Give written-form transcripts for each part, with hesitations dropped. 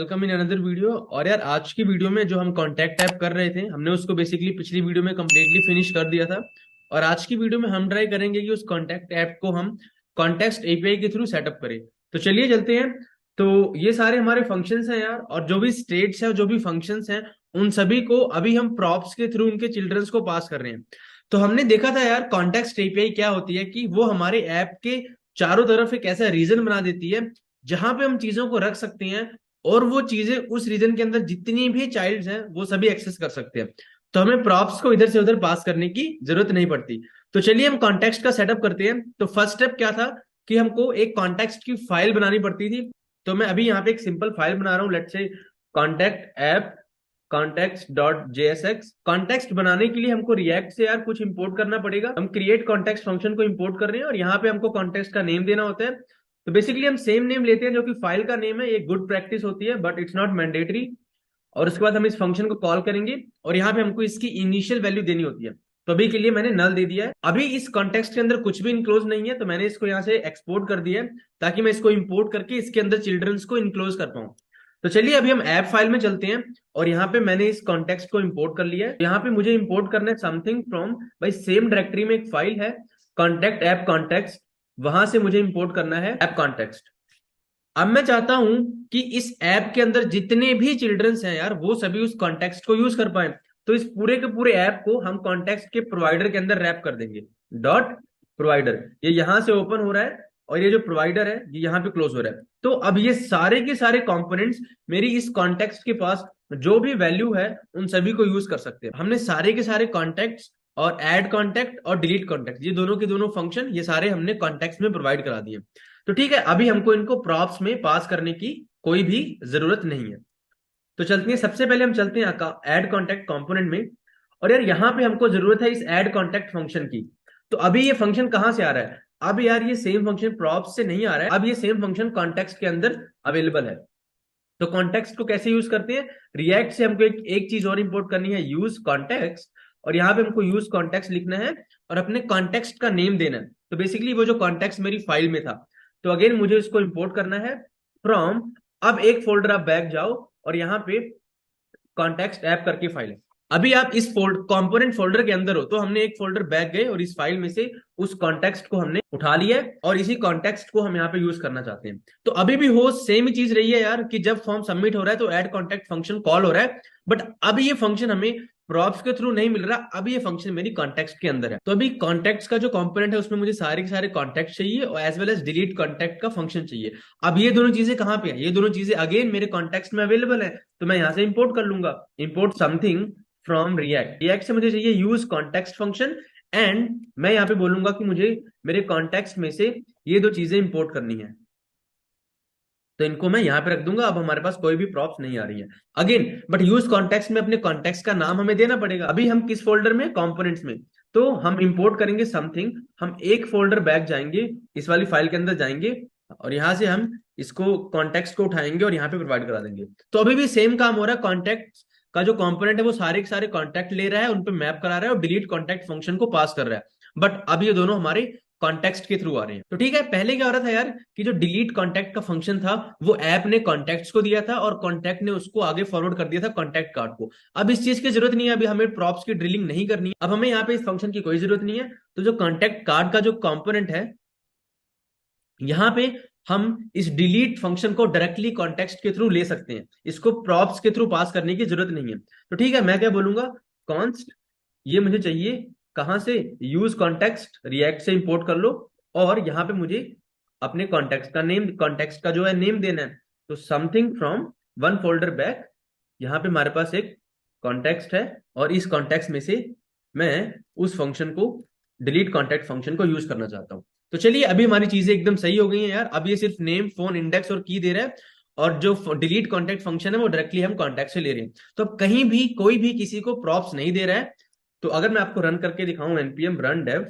Welcome in another video. और यार आज की वीडियो में जो हम कॉन्टैक्ट टैप कर रहे थे हमने उसको बेसिकली पिछली वीडियो में कम्प्लीटली फिनिश कर दिया था। और आज की वीडियो में हम ट्राई करेंगे कि उस कॉन्टैक्ट ऐप को हम कॉन्टेक्स्ट एपीआई के थ्रू सेटअप करें। तो चलिए चलते हैं। तो ये सारे हमारे फंक्शंस हैं यार, और जो भी स्टेट्स हैं जो भी फंक्शंस हैं उन सभी को अभी हम प्रॉप्स के थ्रू उनके चिल्ड्रंस को पास कर रहे हैं। तो हमने देखा था यार कॉन्टेक्स्ट एपीआई क्या होती है, कि वो हमारे ऐप के चारों तरफ एक ऐसा रीजन बना देती है जहां पे हम चीजों को रख सकते हैं, और वो चीजें उस रीजन के अंदर जितनी भी चाइल्ड्स हैं वो सभी एक्सेस कर सकते हैं। तो हमें प्रॉप्स को इधर से उधर पास करने की जरूरत नहीं पड़ती। तो चलिए हम कॉन्टेक्स्ट का सेटअप करते हैं। तो फर्स्ट स्टेप क्या था कि हमको एक कॉन्टेक्स्ट की फाइल बनानी पड़ती थी। तो मैं अभी यहाँ पे एक सिंपल फाइल बना रहा हूँ, let's say contact app context dot JSX. Context बनाने के लिए हमको रिएक्ट से यार कुछ इंपोर्ट करना पड़ेगा। हम क्रिएट कॉन्टेक्स्ट फंक्शन को इंपोर्ट कर रहे हैं और यहाँ पे हमको कॉन्टेक्स्ट का नेम देना होता है। तो बेसिकली हम सेम नेम लेते हैं जो कि फाइल का नेम है। ये गुड प्रैक्टिस होती है बट इट्स नॉट मैंडेटरी। और उसके बाद हम इस फंक्शन को कॉल करेंगे और यहाँ पे हमको इसकी इनिशियल वैल्यू देनी होती है। तो अभी के लिए मैंने नल दे दिया है। अभी इस कॉन्टेक्स्ट के अंदर कुछ भी इनक्लोज नहीं है, तो मैंने इसको यहाँ से एक्सपोर्ट कर दिया है ताकि मैं इसको इंपोर्ट करके इसके अंदर चिल्ड्रंस को इनक्लोज कर पाऊं। तो चलिए अभी हम ऐप फाइल में चलते हैं और यहाँ पे मैंने इस कॉन्टेक्स्ट को इंपोर्ट कर लिया है। यहाँ पे मुझे इंपोर्ट करना है समथिंग फ्रॉम, भाई सेम डायरेक्टरी में एक फाइल है कॉन्टेक्ट ऐप कॉन्टेक्स्ट, वहां से मुझे इंपोर्ट करना है ऐप कॉन्टेक्स्ट। अब मैं चाहता हूं कि इस ऐप के अंदर जितने भी चिल्ड्रंस हैं यार वो सभी उस कॉन्टेक्स्ट को यूज कर पाए। तो इस पूरे के पूरे ऐप को हम कॉन्टेक्स्ट के प्रोवाइडर के अंदर रैप कर देंगे। डॉट प्रोवाइडर, ये यहां से ओपन हो रहा है और ये जो प्रोवाइडर है ये यहाँ पे क्लोज हो रहा है। तो अब ये सारे के सारे कंपोनेंट्स मेरी इस कॉन्टेक्स्ट के पास जो भी वैल्यू है उन सभी को यूज कर सकते हैं। हमने सारे के सारे कॉन्टेक्ट्स और ऐड कॉन्टेक्ट और डिलीट कॉन्टेक्ट, ये दोनों के दोनों फंक्शन ये सारे हमने कॉन्टेक्स्ट में प्रोवाइड करा दिए। तो ठीक है, अभी हमको इनको प्रॉप्स में पास करने की कोई भी जरूरत नहीं है। तो चलते हैं, सबसे पहले हम चलते हैं ऐड कॉन्टेक्ट कंपोनेंट में। और यार यहाँ पे हमको जरूरत है इस ऐड कॉन्टेक्ट फंक्शन की। तो अभी ये फंक्शन कहां से आ रहा है? अब यार ये सेम फंक्शन प्रॉप्स से नहीं आ रहा है, अब ये सेम फंक्शन कॉन्टेक्स्ट के अंदर अवेलेबल है। तो कॉन्टेक्स्ट को कैसे यूज करते हैं? रिएक्ट से हमको एक चीज और इंपोर्ट करनी है, यूज कॉन्टेक्स्ट। और यहाँ पे हमको यूज कॉन्टेक्स्ट लिखना है और अपने कॉन्टेक्स्ट का नेम देना है। तो बेसिकली वो जो कॉन्टेक्स्ट मेरी फाइल में था, तो अगेन मुझे इसको इंपोर्ट करना है फ्रॉम। अब एक फोल्डर आप बैक जाओ और यहाँ पे कॉन्टेक्स्ट ऐप करके फाइल है। अभी आप इस कंपोनेंट फोल्डर के अंदर हो, तो हमने एक फोल्डर बैक गए और इस फाइल में से उस कॉन्टेक्स्ट को हमने उठा लिया है और इसी कॉन्टेक्स्ट को हम यहाँ पे यूज करना चाहते हैं। तो अभी भी हो सेम ही चीज रही है यार, कि जब फॉर्म सबमिट हो रहा है तो ऐड कॉन्टेक्ट फंक्शन कॉल हो रहा है, बट अब ये फंक्शन हमें प्रॉप्स के थ्रू नहीं मिल रहा। अभी ये फंक्शन मेरी कॉन्टेक्स्ट के अंदर है। तो अभी कॉन्टेक्ट का जो कंपोनेंट है उसमें मुझे सारे के सारे कॉन्टेक्ट चाहिए और as well as delete contact का फंक्शन चाहिए। अब ये दोनों चीजें कहां पे है? ये दोनों चीजें अगेन मेरे कॉन्टेक्स्ट में अवेलेबल है, तो मैं यहां से इंपोर्ट कर लूंगा। Import something from react. React से मुझे चाहिए यूज कॉन्टेक्स्ट फंक्शन, एंड मैं यहाँ पे बोलूंगा कि मुझे मेरे कॉन्टेक्स्ट में से ये दो चीजें इंपोर्ट करनी है। तो इनको मैं यहां पे रख दूंगा। अब हमारे पास कोई भी प्रॉप्स नहीं आ रही है अगेन, बट यूज कॉन्टेक्स्ट में अपने कॉन्टेक्स्ट का नाम हमें देना पड़ेगा। अभी हम किस फोल्डर में? कंपोनेंट्स में। तो हम इंपोर्ट करेंगे समथिंग। हम एक फोल्डर बैक जाएंगे, इस वाली फाइल के अंदर जाएंगे और यहां से हम इसको कॉन्टेक्स्ट को उठाएंगे और यहाँ पे प्रोवाइड करा देंगे। तो अभी भी सेम काम हो रहा है। कॉन्टेक्ट का जो कंपोनेंट है वो सारे के सारे कॉन्टेक्ट ले रहा है, उन पे मैप करा रहा है और डिलीट कॉन्टेक्ट फंक्शन को पास कर रहा है। बट अब ये दोनों हमारे कॉन्टेक्स्ट के थ्रू आ रहे हैं। तो ठीक है, पहले क्या हो रहा था यार कि जो डिलीट कॉन्टेक्ट का फंक्शन था वो ऐप ने कॉन्टेक्ट्स को दिया था और कॉन्टेक्ट ने उसको आगे फॉरवर्ड कर दिया था कॉन्टेक्ट कार्ड को। अब इस चीज की जरूरत नहीं है, अभी हमें प्रॉप्स की ड्रिलिंग नहीं करनी है। अब हमें यहाँ पे इस फंक्शन की कोई जरूरत नहीं है। तो जो कॉन्टेक्ट कार्ड का जो कंपोनेंट है, यहाँ पे हम इस डिलीट फंक्शन को डायरेक्टली कॉन्टेक्स्ट के थ्रू ले सकते हैं, इसको प्रॉप्स के थ्रू पास करने की जरूरत नहीं है। तो ठीक है, मैं क्या बोलूंगा, कॉन्स्ट ये मुझे चाहिए कहां से? यूज कॉन्टेक्स्ट, रिएक्ट से इंपोर्ट कर लो और यहाँ पे मुझे अपने कॉन्टेक्स्ट का नेम, कॉन्टेक्स्ट का जो है नेम देना है। तो something from one folder back, यहाँ पे हमारे पास एक कॉन्टेक्स्ट है और इस कॉन्टेक्स्ट में से मैं उस फंक्शन को, डिलीट कॉन्टेक्ट फंक्शन को यूज करना चाहता हूं। तो चलिए अभी हमारी चीजें एकदम सही हो गई हैं यार। अब ये सिर्फ नेम, फोन, इंडेक्स और की दे रहा है और जो डिलीट कॉन्टेक्ट फंक्शन है वो डायरेक्टली हम कॉन्टेक्ट से ले रहे हैं। तो अब कहीं भी कोई भी किसी को प्रॉप्स नहीं दे रहा है। तो अगर मैं आपको रन करके दिखाऊं npm run dev,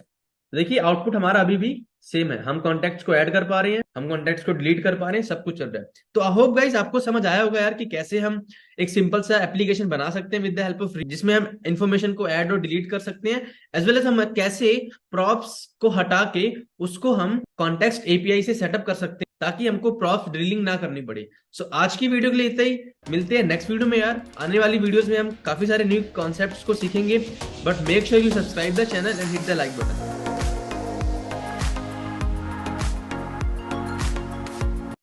देखिए आउटपुट हमारा अभी भी सेम है, हम कॉन्टेक्ट्स को ऐड कर पा रहे हैं, हम कॉन्टेक्ट्स को डिलीट कर पा रहे हैं, सब कुछ चल रहा है। तो आई होप गाइस आपको समझ आया होगा यार कि कैसे हम एक सिंपल सा एप्लीकेशन बना सकते हैं विद द हेल्प ऑफ, जिसमें हम इंफॉर्मेशन को ऐड और डिलीट कर सकते हैं, एज वेल एज हम कैसे प्रॉप्स को हटा के उसको हम कॉन्टेक्स्ट एपीआई से सेटअप कर सकते हैं ताकि हमको प्रॉप्स ड्रिलिंग ना करनी पड़े। सो आज की वीडियो के लिए इतना ही, मिलते हैं नेक्स्ट वीडियो में यार। आने वाली वीडियोस में हम काफी सारे न्यू कॉन्सेप्ट्स को सीखेंगे, but make sure you subscribe the channel and hit the like button.